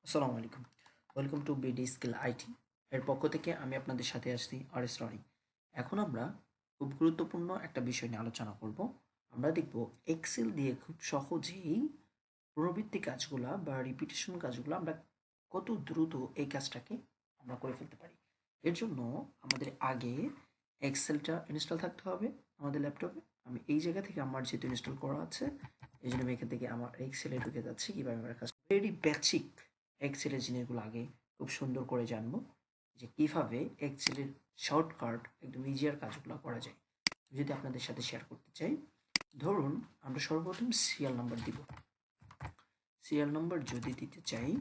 আসসালামু আলাইকুম। Welcome to BD skill IT. এর পক্ষ থেকে আমি আপনাদের সাথে আসছি আরএস রনি। এখন আমরা খুব গুরুত্বপূর্ণ একটা বিষয় নিয়ে আলোচনা করব। আমরা দেখব এক্সেল দিয়ে খুব সহজেই পুনরাবৃত্তি কাজগুলা বা রিপিটেশন কাজগুলো আমরা কত দ্রুত এই কাজটাকে আমরা করে ফেলতে পারি। এর জন্য আমাদের আগে এক্সেলটা ইনস্টল থাকতে হবে আমাদের ল্যাপটপে। আমি এই জায়গা থেকে আমার যেহেতু ইনস্টল করা আছে, এই জন্য আমি এখান থেকে আমার এক্সেলে ঢুকে যাচ্ছি কীভাবে আমরা কাজ ভেরি বেসিক এক্সেলের জিনিসগুলো আগে খুব সুন্দর করে জানবো যে কীভাবে এক্সেলের শর্টকাট একদম ইজিয়ার কাজগুলো করা যায়। যদি আপনাদের সাথে শেয়ার করতে চাই, ধরুন আমরা সর্বপ্রথম সিরিয়াল নাম্বার দিব। সিরিয়াল নাম্বার যদি দিতে চাই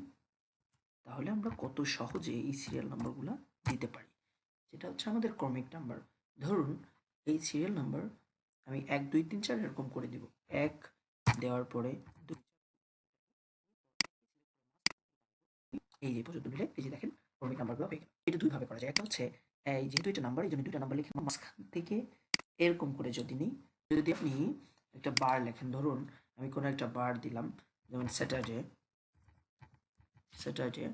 তাহলে আমরা কত সহজে এই সিরিয়াল নাম্বারগুলো দিতে পারি, যেটা হচ্ছে আমাদের ক্রমিক নাম্বার। ধরুন এই সিরিয়াল নাম্বার আমি 1 2 3 4 এরকম করে দিব। 1 দেওয়ার পরে 2, এই যে পর্যন্ত মিলে এই যে দেখেন ক্রমিক নাম্বারগুলো হয়ে গেল। এটা দুইভাবে করা যায়। একটা হচ্ছে এই যেহেতু এটা নাম্বার, এই জন্য দুইটা নাম্বার লিখে মাঝখান থেকে এরকম করে যদি নিই, যদি আপনি একটা বার লেখেন, ধরুন আমি কোনো একটা বার দিলাম, যেমন স্যাটারডে। স্যাটারডে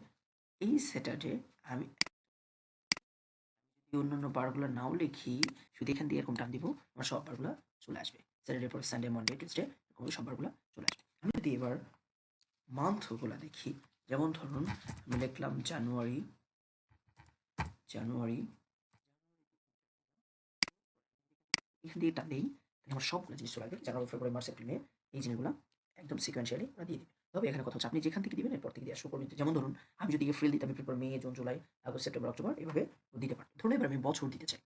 এই স্যাটারডে আমি যদি অন্যান্য বারগুলো নাও লিখি, শুধু এখান দিয়ে এরকম টান দিব, আমার সব বারগুলো চলে আসবে। স্যাটারডে পরে সানডে মনডে টিউসডে এরকম সব বারগুলো চলে আসবে। আমি যদি এবার মান্থগুলো দেখি, যেমন ধরুন আমি লিখলাম জানুয়ারি। জানুয়ারি এখান দিয়ে টানলেই আমার সবগুলো জিনিস চলে আসবে। জানুয়ারি ফেব্রুয়ারি মার্চ এপ্রিল মে এই জিনিসগুলো একদম সিকোয়েন্সিয়ালি আমরা দিয়ে দিই। তবে এখানে কথা হচ্ছে আপনি যেখান থেকে দিবেন এরপর থেকে দিয়ে শুরু করবেন। যেমন ধরুন আমি যদি এপ্রিল দিতাম, এপ্রিল পর May June July August September October এভাবে দিতে পারি। ধরুন এবার আমি বছর দিতে চাই,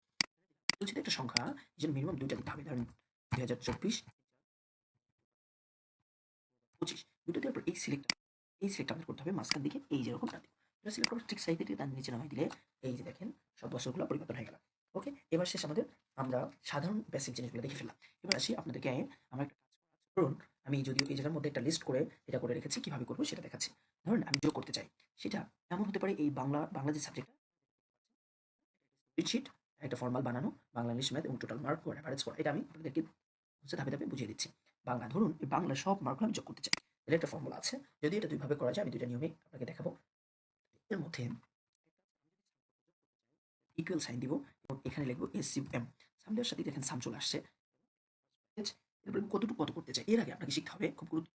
বলছি একটা সংখ্যা, এই জন্য মিনিমাম দুইটা দিতে হবে। ধরেন 2024-25 দুটো দেওয়ার পর এই সিলেক্ট আমাদের করতে হবে মাঝখান দিকে এই যেরকম টান দিব। এটা সিলেক্ট করার ঠিক সাইড থেকে তার নিচে নামাই দিলে এই যে দেখেন সব বছরগুলো পরিবর্তন হয়ে গেল। ওকে, এবার শেষ আমাদের আমরা সাধারণ বেসিক জিনিসগুলো দেখে ফেললাম। এবার আসি আপনাদেরকে আমার একটা কাজ করুন। আমি যদিও এই জায়গার মধ্যে একটা লিস্ট করে এটা করে রেখেছি, কিভাবে করবো সেটা দেখাচ্ছি। ধরুন আমি যোগ করতে চাই, সেটা এমন হতে পারে এই বাংলা যে সাবজেক্ট স্প্রেডশিট, একটা ফর্মাল বানানো, বাংলা ইংলিশ ম্যাথ এবং টোটাল মার্ক করে অ্যাভারেজ করা। এটা আমি আপনাদেরকে হচ্ছে ধাপে ধাপে বুঝিয়ে দিচ্ছি। বাংলা ধরুন এই বাংলা সব মার্কগুলো আমি যোগ করতে চাই, এটা একটা ফর্মুলা আছে। যদি এটা দুইভাবে করা যায়, আমি দুইটা নিয়মে আপনাকে দেখাবো। এর মধ্যে ইকুয়াল সাইন দিব এবং এখানে লিখবো SUM। সাম দেওয়ার সাথে দেখেন সাম চলে আসছে। এরপরে কতটুকু কত করতে চাই, এর আগে আপনাকে শিখতে হবে খুব গুরুত্ব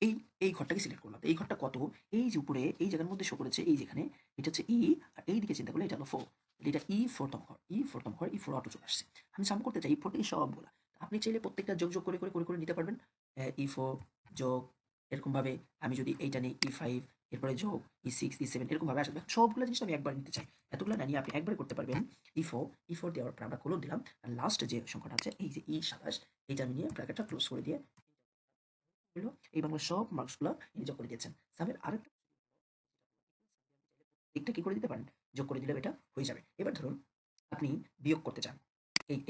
এই এই ঘরটাকে সিলেক্ট করলাম। এই ঘরটা কত, এই যে উপরে এই জায়গার মধ্যে শো করেছে, এই যেখানে এটা হচ্ছে ই, আর এই দিকে চিন্তা করলে এটা হলো 4। এটা E4তম ঘর, E4তম ঘর, E4 অটো চলে আসছে। আমি সাম করতে চাই E4 থেকে সবগুলা। আপনি চাইলে প্রত্যেকটা যোগ যোগ করে নিতে পারবেন। E4 যোগ এরকম ভাবে, আমি যদি এইটা নিই E5, এরপরে যোগ E6 E7 এরকম ভাবে আসবে। সবগুলো জিনিস আমি একবার নিতে চাই, এতগুলো না নিয়ে আপনি একবার করতে পারবেন। E4 দেওয়ার পর আমরা কোলন দিলাম, আর লাস্ট যে সংখ্যাটা আছে এই যে E27, এইটা আমি নিয়ে ব্র্যাকেটটা ক্লোজ করে দিয়ে হলো এই বাংলার সব মার্কসগুলো ইনি যোগ করে দিয়েছেন। সামের আরেকটা দিকটা কি করে দিতে পারেন, যোগ করে দিলেও এটা হয়ে যাবে। এবার ধরুন আপনি বিয়োগ করতে চান,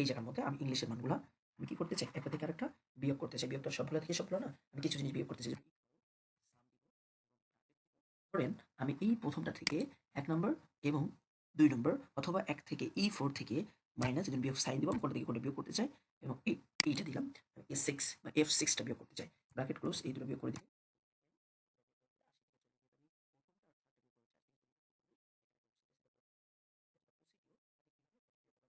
এই জায়গার মধ্যে আমি ইংলিশের মানগুলা আমি কি করতে চাই, একটা থেকে আরেকটা বিয়োগ করতে চাই। বিয়োগ তো সবগুলো থেকে সবগুলো না, আমি কিছু জিনিস বিয়োগ করতে চাই। ধরেন আমি এই প্রথমটা থেকে 1 নম্বর এবং 2 নম্বর, অথবা 1 থেকে E4 থেকে মাইনাস যদি বিয়োগ সাইন দিব, আমি কোনটা থেকে কোনটা বিয়োগ করতে চাই, এবং এইটা দিলাম A6 বা F6টা বিয়োগ করতে চাই। ব্র্যাকেট ক্লোজ, এই দুটো বিয়োগ করে দিই।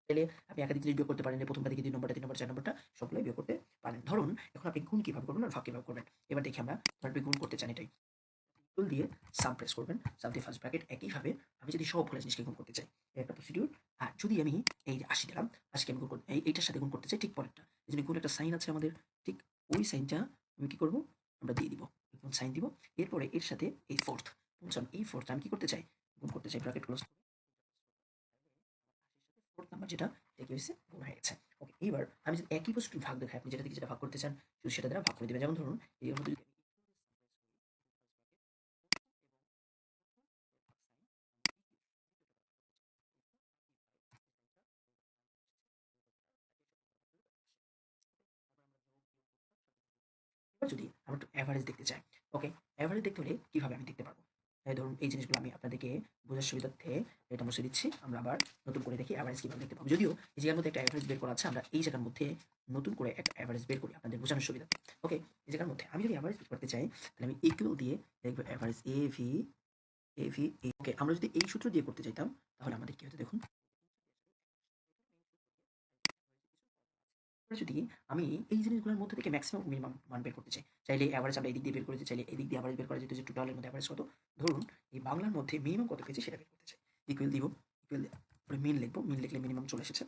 চাইলে আপনি একাধিক জিনিস বিয়োগ করতে পারেন। এই প্রথমটা থেকে 2 নম্বরটা, 3 নম্বর, 4 নম্বরটা সবগুলোই বিয়োগ করতে পারেন। ধরুন এখন আপনি গুণ কিভাবে করবেন আর ভাগ কিভাবে করবেন, এবার দেখি আমরা। ধরেন আপনি গুণ করতে চান, এটাই ইকুয়াল দিয়ে সাম প্রেস করবেন, সাম দিয়ে ফার্স্ট ব্র্যাকেট। একইভাবে আমি যদি সবগুলো জিনিসকে গুণ করতে চাই, এই একটা প্রসিডিউর। আর যদি আমি এই যে 80 দিলাম, 80কে আমি গুণ করতে এইটার সাথে গুণ করতে চাই ঠিক পরেরটা, এই জন্য গুণ একটা সাইন আছে আমাদের, ঠিক ওই সাইনটা আমি কি করব, আমরা দিয়ে দিব, গুণ সাইন দিব। এরপরে এর সাথে এই ফোর্থ, এই ফোর্থ আমি কি করতে চাই, গুণ করতে চাই, ব্র্যাকেট ক্লোজ। ফোর্থ নাম্বার যেটা, এটা কি হয়েছে, গুণ হয়ে গেছে। ওকে, এইবার আমি যদি একই বস্তু ভাগ দেখাই, আপনি যেটা থেকে যেটা ভাগ করতে চান শুধু সেটা দ্বারা ভাগ করে দেবেন। যেমন ধরুন এর মধ্যে যদি এবার যদি আমরা একটু এভারেজ দেখতে চাই, ওকে, এভারেজ দেখতে হলে কিভাবে আমি দেখতে পারবো, ধরুন এই জিনিসগুলো আমি আপনাদেরকে বোঝার সুবিধার্থে এটা মুছে দিচ্ছি। আমরা আবার নতুন করে দেখি অ্যাভারেজ কীভাবে দেখতে পাবো। যদিও এই জায়গার মধ্যে একটা অ্যাভারেজ বের করা আছে, আমরা এই জায়গার মধ্যে নতুন করে একটা অ্যাভারেজ বের করি আপনাদের বোঝানোর সুবিধার্থে। ওকে, এই জায়গার মধ্যে আমি যদি অ্যাভারেজ বের করতে চাই তাহলে আমি ইকুয়াল দিয়ে দেখবো অ্যাভারেজ এভি। ওকে, আমরা যদি এই সূত্র দিয়ে করতে চাইতাম তাহলে আমাদের কি হতো দেখুন। এবার যদি আমি এই জিনিসগুলোর মধ্যে থেকে ম্যাক্সিমাম মিনিমাম মান বের করতে চাই, চাইলে অ্যাভারেজ আমরা এদিক দিয়ে বের করতে চাইলে এদিক দিয়ে অ্যাভারেজ বের করা যেত যে টোটালের মধ্যে অ্যাভারেজ কত। ধরুন এই বাংলার মধ্যে মিনিমাম কত পেয়েছে সেটা বের করতে চাই। ইকুয়াল দিব, ইকুয়াল তারপরে মিন লিখবো, মিন লিখলে মিনিমাম চলে এসেছে।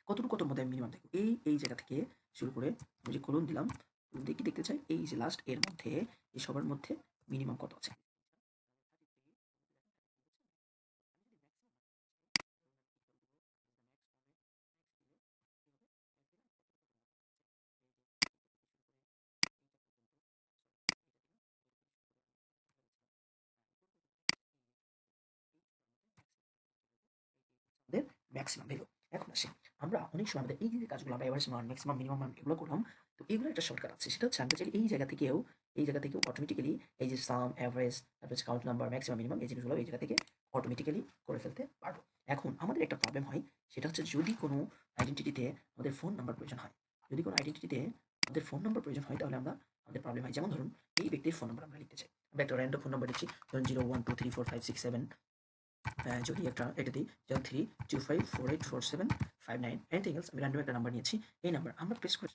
কতর মধ্যে আমি মিনিমাম দেখবো, এই জায়গা থেকে শুরু করে আমি যে কোলন দিলাম, কোলন দিয়ে কি দেখতে চাই এই যে লাস্ট এর মধ্যে এই সবার মধ্যে মিনিমাম কত আছে। আমাদের ম্যাক্সিমাম ভ্যালু। এখন আসি, আমরা অনেক সময় আমাদের এই যে কাজগুলো আমরা এভারেজ মান, ম্যাক্সিমাম, মিনিমাম মান এগুলো করলাম। তো এগুলো একটা শর্টকাট আছে, সেটা হচ্ছে আমরা চাইলে এই জায়গা থেকেও অটোমেটিক্যালি এই যে সাম, এভারেজ, তারপর হচ্ছে কাউন্ট নাম্বার, ম্যাক্সিমাম, মিনিমাম এই জিনিসগুলো এই জায়গা থেকে অটোমেটিক্যালি করে ফেলতে পারবো। এখন আমাদের একটা প্রবলেম হয়, সেটা হচ্ছে যদি কোনো আইডেন্টিটিতে আমাদের ফোন নাম্বার প্রয়োজন হয়, যদি কোনো আইডেন্টিটিতে আমাদের ফোন নাম্বার প্রয়োজন হয় তাহলে আমাদের প্রবলেম হয়। যেমন ধরুন এই ব্যক্তির ফোন নাম্বার আমরা লিখতে চাই, আমরা একটা র্যান্ডম ফোন নাম্বার দিচ্ছি, ধরুন 01234567, যদি এটা দিই 0325484759 এনিথিং এলস, আমি র্যান্ডম একটা নাম্বার নিয়েছি। এই নাম্বার আমরা প্রেস করে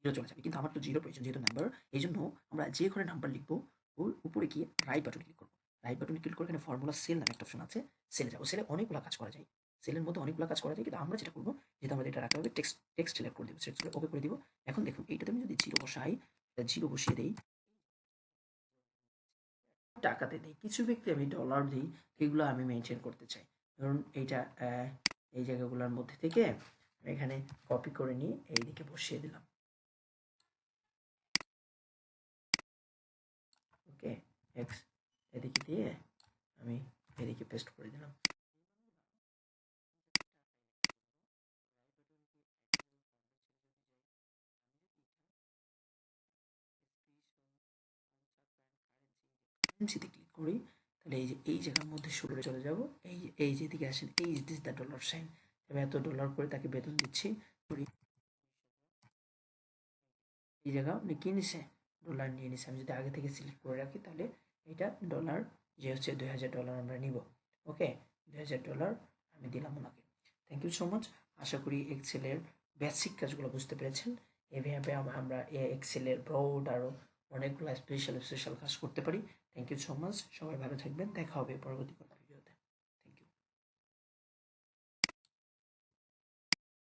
জিরো চলে যাবে, কিন্তু আমার তো জিরো প্রয়োজন যেহেতু নাম্বার। এই জন্য আমরা যে ঘরে নাম্বার লিখবো ওর উপরে গিয়ে রাইট বাটন ক্লিক করবো। রাইট বাটনে ক্লিক করে এখানে ফর্মুলা সেল নামে একটা অপশন আছে, সেলে যাবো। সেলে অনেকগুলো কাজ করা যায়, সেলের মধ্যে অনেকগুলো কাজ করা যায়, কিন্তু আমরা যেটা করবো, যেহেতু আমাদের এটা রাখতে হবে, টেক্সট সিলেক্ট করে দিব, ওকে করে দিব। এখন দেখুন এইটাতে আমি যদি জিরো বসাই, জিরো বসিয়ে দিই, টাকাতে দিই, কিছু ব্যক্তি আমি ডলার দিই, এগুলো আমি মেনটেন করতে চাই। ধরুন এইটা এই জায়গাগুলোর মধ্যে থেকে এখানে কপি করে নিয়ে এইদিকে বসিয়ে দিলাম। ওকে, এক্স এদিকে দিয়ে আমি এদিকে পেস্ট করে দিলাম। কারেন্সিতে ক্লিক করি, তাহলে এই জায়গার মধ্যে শুরু চলে যাব। এই যেদিকে আসেন, এই দিস দ্য ডলার সাইন, আমি এত ডলার করে তাকে বেতন দিচ্ছি। এই জায়গা উনি কি নিছে, ডলার নিয়ে নিছে। আমি যদি আগে থেকে সিলেক্ট করে রাখি তাহলে এটা ডলার, যে হচ্ছে $2000 আমরা নিব। ওকে, $2000 আমি দিলাম ওনাকে। Thank you so much. আশা করি এক্সেলের বেসিক কাজগুলো বুঝতে পেরেছেন। এভাবে আমরা এক্সেলের ব্রড আরও অনেকগুলো স্পেশাল কাজ করতে পারি। থ্যাংক ইউ সো মাচ, সবাই ভালো থাকবেন, দেখা হবে পরবর্তী